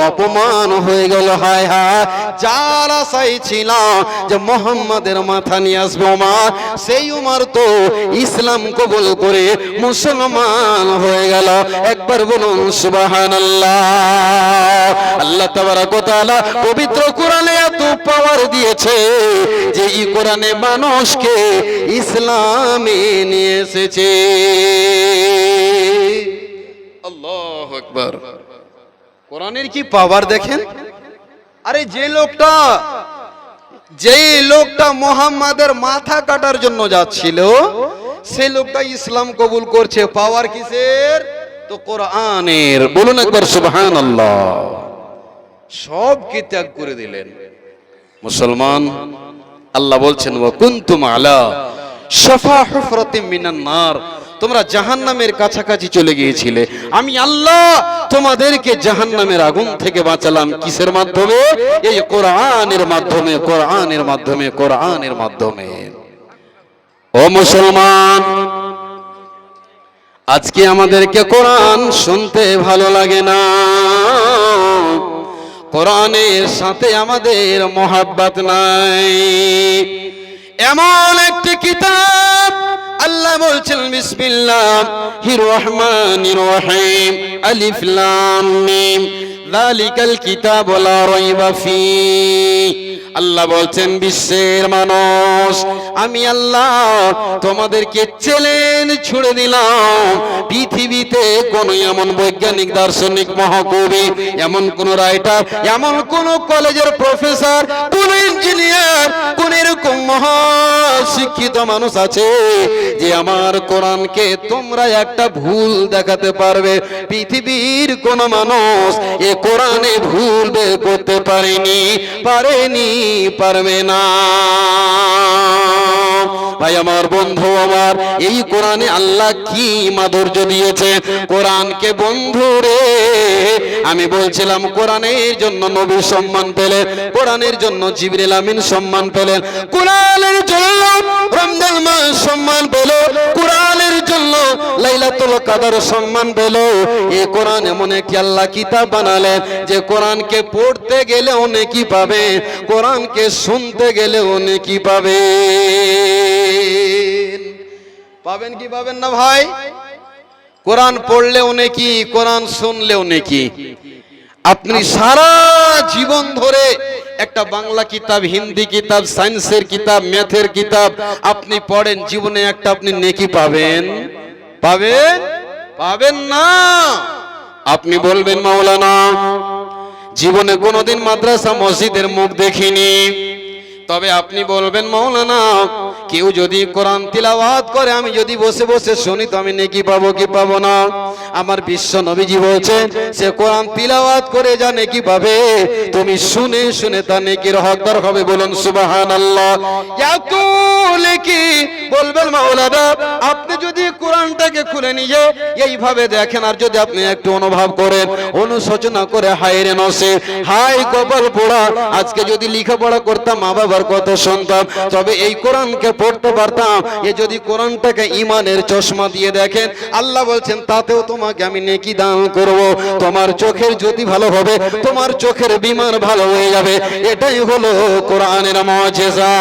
অপমান হয়ে গেল। হায় হায়, যার আশায় ছিল যে মুহাম্মাদের মাথা নিয়ে আসবে ওমর, সেই উমর তো ইসলাম কবুল করে মুসলমান হয়ে গেল। একবার বলুন সুবহানাল্লাহ। আল্লাহ তাবারক ওয়া তাআলা পবিত্র কোরআনে এত পাওয়ার দিয়েছে যে এই কোরআনে মানুষকে ইসলামে নিয়ে এসেছে। আল্লাহু আকবার। কোরআনের কি পাওয়ার দেখেন। আরে যেই লোকটা মুহাম্মাদের মাথা কাটার জন্য যাচ্ছিল, সেই লোকটা ইসলাম কবুল করছে। পাওয়ার কিসের? তো কোরআনের। বলুন একবার সুবহানাল্লাহ। সব কি ত্যাগ করে দিলেন মুসলমান। আল্লাহ বলছেন ওয়া কুনতুম আলা শাফা হুফরাতিম মিনান নার, তোমরা জাহান্নামের কাছাকাছি চলে গিয়েছিলে, আমি আল্লাহ তোমাদেরকে জাহান্নামের আগুন থেকে বাঁচালাম। কিসের মাধ্যমে? এই কোরআনের মাধ্যমে, কোরআনের মাধ্যমে, কোরআনের মাধ্যমে। ও মুসলমান, আজকে আমাদেরকে কোরআন শুনতে ভালো লাগে না, কোরআনের সাথে আমাদের মহব্বত নাই। এমন একটি কিতাব আল্লাহ বলছেন বিসমিল্লাহির রহমানির রহিম, আলিফ লাম মিম, যালিকাল কিতাবু লা রাইবা ফীহি। আল্লাহ বলছেন বিশ্বের মানুষ, আমি আল্লাহ তোমাদেরকে চ্যালেঞ্জ ছুড়ে দিলাম, পৃথিবীতে কোন এমন বৈজ্ঞানিক, দার্শনিক, মহাকবি, এমন কোন রাইটার, এমন কোন কলেজের প্রফেসর, কোন ইঞ্জিনিয়ার, কোন এরকম মহা শিক্ষিত মানুষ আছে যে আমার কোরআনকে তোমরা একটা ভুল দেখাতে পারবে? পৃথিবীর কোন মানুষ এ কোরআনে ভুল বের করতে পারেনি, পারবে না। ভাই আমার, বন্ধু আমার, এই কোরআনে আল্লাহ কি মাধুর্য দিয়েছে। কোরআনকে বন্ধু রে, আমি বলছিলাম কোরআনের জন্য নবী সম্মান পেলেন, কোরআনের জন্য জিবরিল আমিন সম্মান পেলেন, কোরআনের জন্য রমজান মাস সম্মান পেল, কোরআনের জন্য লাইলাতুল কদর সম্মান পেল। এই কোরআন এমন একটি আল্লাহ কিতাব বানালেন যে কোরআনকে পড়তে গেলে অনেকই পাবে, কোরআনকে শুনতে গেলে অনেকই পাবে। পাবেন কি পাবেন না ভাই? কোরআন পড়লে অনেকই, কোরআন শুনলে অনেকই। আপনি সারা জীবন ধরে একটা বাংলা কিতাব, হিন্দি কিতাব, সায়েন্সের কিতাব, ম্যাথের কিতাব আপনি পড়েন, জীবনে একটা আপনি নেকি পাবেন? পাবেন না। আপনি বলবেন মাওলানা জীবনে কোনোদিন মাদ্রাসা মসজিদের মুখ দেখিনি, তবে আপনি বলবেন মাওলানা কেউ যদি কোরআন তিলাওয়াত করে, আমি যদি বসে বসে শুনি, তো আমি নেকি পাবো কি পাবো না? আমার বিশ্ব নবীজি বলছেন সে কোরআন তিলাওয়াত করে যা নেকি পাবে, তুমি শুনে শুনে তা নেকির হকদার হবে। বলুন সুবহানাল্লাহ। এত নেকি বলবেন মাওলানা, আপনি যদি কোরআনটাকে খুলে নিয়ে এইভাবে দেখেন, আর যদি আপনি একটু অনুভব করেন, অনুশোচনা করে, হায় রে নসিব, হায় কপাল পোড়া, আজকে যদি লেখাপড়া করতাম, মা বাবার কথা শুনতাম, তবে এই কোরআনকে পড়তে পারতাম। এ যদি কোরআনটাকে ঈমানের চশমা দিয়ে দেখেন, আল্লাহ বলছেন তাতেও তোমাকে আমি নেকি দান করব। তোমার চোখের জ্যোতি ভালো হবে, তোমার চোখের বিমার ভালো হয়ে যাবে। এটাই হলো কোরআনের মুজিজা।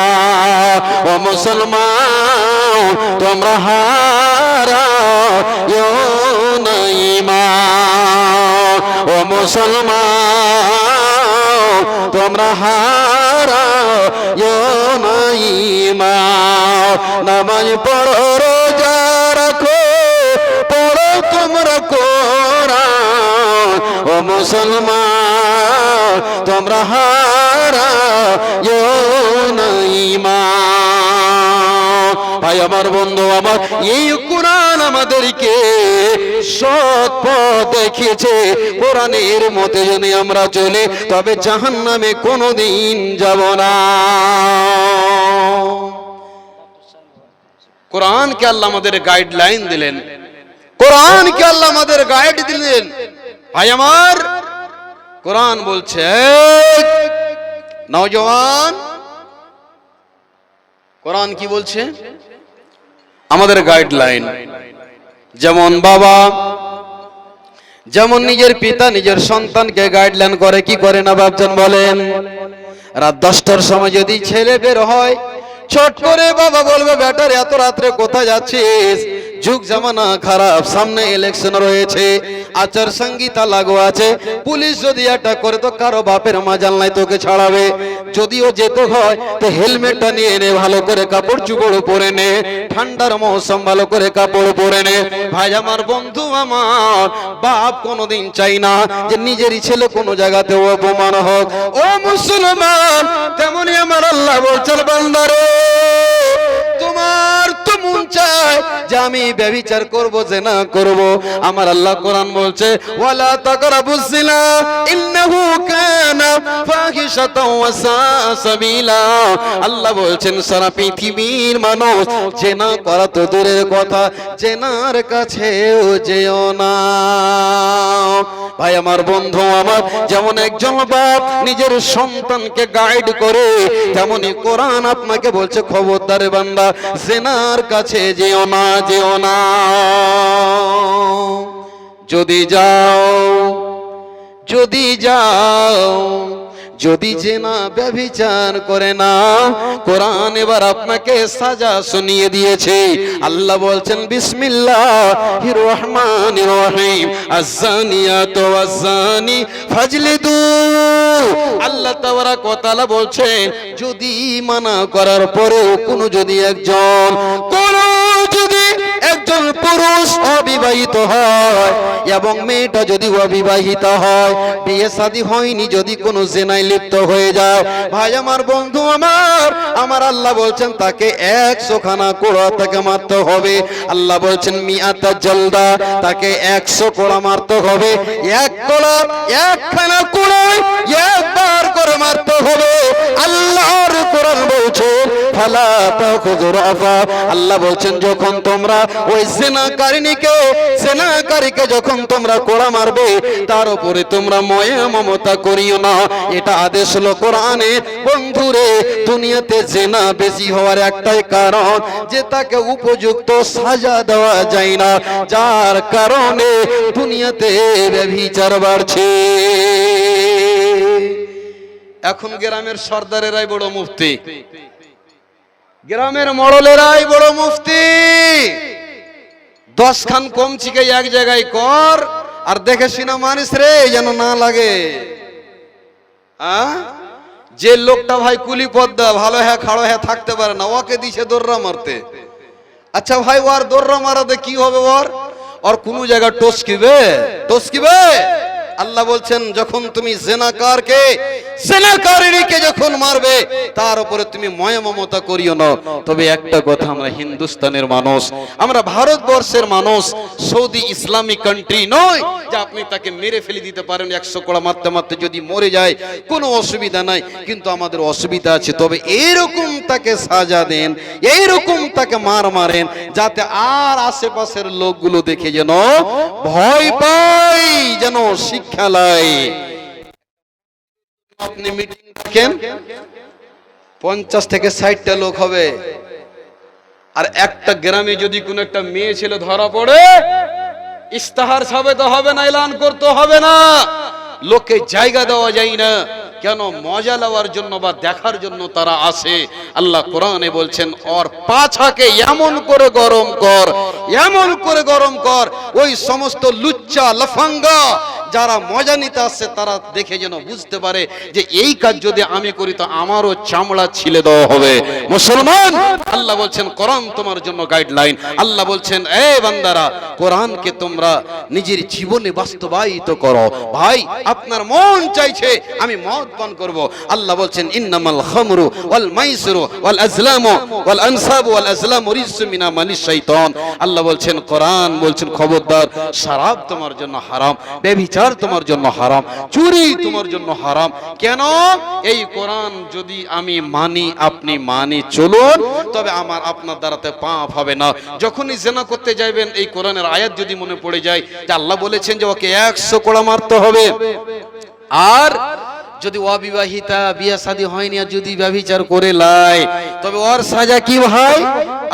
ও মুসলমান, তোমরা হারায়ো না ঈমান। ও মুসলমান, তোমরা হারায়ো না ঈমান। নামাজ পড়ো, রোজা রাখো, পড়ো তোমরা কোরআন। ও মুসলমান, তোমরা হারায়ো না ঈমান। ভাই আমার, বন্ধু আমার, এই কোরআন আমাদেরকে সৎ পথ দেখিয়েছে। কোরআনের মতে যদি আমরা চলে, তবে জাহান্নামে কোনোদিন যাব না। কোরআনকে আল্লাহ আমাদের গাইডলাইন দিলেন, কোরআনকে আল্লাহ আমাদের গাইড দিলেন। ভাই আমার, কোরআন বলছে নওজওয়ান, কোরআন কি বলছে? আমাদের গাইডলাইন। যেমন বাবা যেমন নিজের পিতা নিজের সন্তানকে গাইডলাইন করে, কি করে না বাপজান বলেন? রাত 10টার সময় যদি ছেলে বের হয়, ছট করে বাবা বলবে, বেটার এত রাত্রে কোথায় যাচ্ছিস? যুগ জামানা খারাপ, সামনে ইলেকশন রয়েছে, আচার সংহিতা লাগু আছে, পুলিশ যদি অ্যাটাক করে তো কারো বাপের মাজাল নাই তোকে ছাড়াবে। যদিও যেতে হয় তো হেলমেটটা নিয়ে নে, ভালো করে কাপড় চুপড় পরে নে, ঠান্ডার মৌসুম ভালো করে কাপড় পরে নে। ভাই আমার, বন্ধু আমার, বাপ কোনোদিন চাই না যে নিজেরই ছেলে কোনো জায়গাতে অপমান হোক। ও মুসলমান, তেমনি আমার আল্লাহ বলছেন, বান্দারে তোমার তো মন চায় যে আমি ব্যভিচার করব, জিনা করব। আমার আল্লাহ কোরআন বলছে, ওয়ালা তাকরাবুজ জিনা ইন্নাহু কানা ফাহিশাতাও ওয়া সাআ সাবিলা। আল্লাহ বলছেন সারা পৃথিবীর মানুষ জিনা করা তো দূরের কথা, জিনার কাছেও যেও না। ভাই আমার, বন্ধু আমার, যেমন একজন বাপ নিজের সন্তানকে গাইড করে, তেমনি কোরআন আপনাকে বলছে, খবরদার বান্দা, জিনার কাছে যেও না, যেও না। যদি যাও, যদি যাও, যদি জিনা ব্যভিচার করে না, কোরআন এবার আপনাকে সাজা শুনিয়ে দিয়েছে। আল্লাহ বলছেন, বিসমিল্লাহির রহমানির রহিম, আয-যানিয়াতু ওয়াজ-যানি ফাজলিদু। আল্লাহ তাবারাক ওয়া তাআলা বলছেন, যদি মানা করার পরেও যদি একজন পুরুষ অবিবাহিত হয় এবং মেয়েটা যদি অবিবাহিত হয়, বিয়ে শাদী হয়নি, যদি কোনো জিনায় লিপ্ত হয়ে যায়, ভাই আমার, বন্ধু আমার, আমার আল্লাহ বলছেন তাকে 100 খানা কোড়া তাকে মারতে হবে। আল্লাহ বলছেন মিআতা জলদা, তাকে 100 কোড়া মারতে হবে। এক কোড়া, একখানা কোড়ায় একবার করে মারতে হবে। আল্লাহর কোরআন বলছে, ফালা তাখুযু রাফা। আল্লাহ বলছেন, যখন তোমরা ওই জিনাকারীকে যখন তোমরা কোড়া মারবে, তার উপরে তোমরা মায়া মমতা করিও না। এটা আদেশ হলো কোরআনে। বন্ধুরে, দুনিয়াতে জিনা বেশি হওয়ার একটাই কারণ, যে তাকে উপযুক্ত সাজা দেওয়া যায় না, যার কারণে দুনিয়াতে ব্যভিচার বাড়ছে। এখন গ্রামের সর্দারেরাই বড় মুফতি, গ্রামের মড়লেরাই বড় মুফতি। 10 খান কমচিকে এক জায়গায় কর, আর দেখে শুনে মানিস রে, যেন না লাগে। যে লোকটা ভাই কুলি পদ্মা, ভালো হ্যাঁ খাড়ো হ্যাঁ থাকতে পারে না, ওকে দিছে দৌড়া মারতে। আচ্ছা ভাই, ওর দৌড়া মারাতে কি হবে? ওর কোন জায়গা টসকিবে? আল্লাহ বলছেন, যখন তুমি জিনাকারীকে যখন মারবে, তার উপরে তুমি মায়া মমতা করিও না। তবে একটা কথা, আমরা হিন্দুস্তানের মানুষ, আমরা ভারতবর্ষের মানুষ, সৌদি ইসলামিক কান্ট্রি নয় যে আপনি তাকে মেরে ফেলে দিতে পারেন। 100 কোড়া মারতে মারতে যদি মরে যায় কোনো অসুবিধা নাই, কিন্তু আমাদের অসুবিধা আছে। তবে এইরকম তাকে সাজা দেন, এইরকম তাকে মারেন, যাতে আর আশেপাশের লোকগুলো দেখে যেন ভয় পায়, যেন শিক্ষা লয়। আপনি মিটিং রাখেন, 50 থেকে 60টা লোক হবে, আর একটা গ্রামে যদি কোনো একটা মেয়ে ছেলে ধরা পড়ে, ইস্তাহার ছাপে তো হবে না, এলান করতে হবে না, লোককে জায়গা দেওয়া যায় না। কেন? মজা লওয়ার জন্য বা দেখার জন্য তারা আসে। আল্লাহ কোরআনে বলছেন, ওর পাছাকে এমন করে গরম কর, এমন করে গরম কর, ওই সমস্ত লুচ্চা লাফাঙ্গা যারা মজা নিতে আসছে, তারা দেখে যেন বুঝতে পারে যে এই কাজ যদি আমি করি তো আমারও চামড়া ছিলে দেওয়া হবে। মুসলমান, আল্লাহ বলছেন কোরআন তোমার জন্য গাইডলাইন। আল্লাহ বলছেন, এ বান্দারা, কোরআনকে তোমরা নিজের জীবনে বাস্তবায়িত করো। ভাই, আপনার মন চাইছে আমি মদ পান করব, আল্লাহ বলছেন, ইন্নামাল খামরু ওয়াল মাইসিরু ওয়াল আজলামু ওয়াল আনসাবু ওয়াল আজলামু রিজসুম মিন আমালিশ শাইতান। আল্লাহ বলছেন, কোরআন বলছেন, খবরদার, শরাব তোমার জন্য হারাম, ব্যভিচার তোমার জন্য হারাম, চুরি তোমার জন্য হারাম। কেন? এই কোরআন যদি আমি মানি, আপনি মানি চলুন, তবে আমার আপনার দ্বারাতে পাপ হবে না। যখনই জিনা করতে যাবেন, এই কোরআনের আয়াত যদি মনে পড়ে যায় যে আল্লাহ বলেছেন যে ওকে 100 কোড়া মারতে হবে, আর যদি অবিবাহিতা, বিয়ে শাদী হয়নি, আর যদি ব্যভিচার করে লাই, তবে ওর সাজা কি ভাই?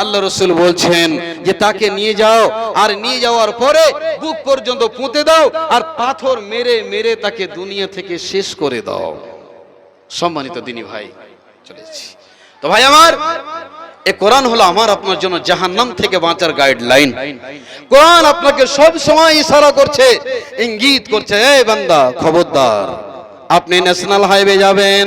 আল্লাহ রাসূল বলছেন যে তাকে নিয়ে যাও, আর নিয়ে যাওয়ার পরে বুক পর্যন্ত পুঁতে দাও, আর পাথর মেরে মেরে তাকে দুনিয়া থেকে শেষ করে দাও। সম্মানিত দিনী ভাই, চলেছি তো ভাই আমার, এই কোরআন হলো আমার আপনার জন্য জাহান্নাম থেকে বাঁচার গাইডলাইন। কোরআন আপনাকে সব সময় ইশারা করছে, ইঙ্গিত করছে, এই বান্দা খবরদার, আপনি ন্যাশনাল হাইওয়ে যাবেন,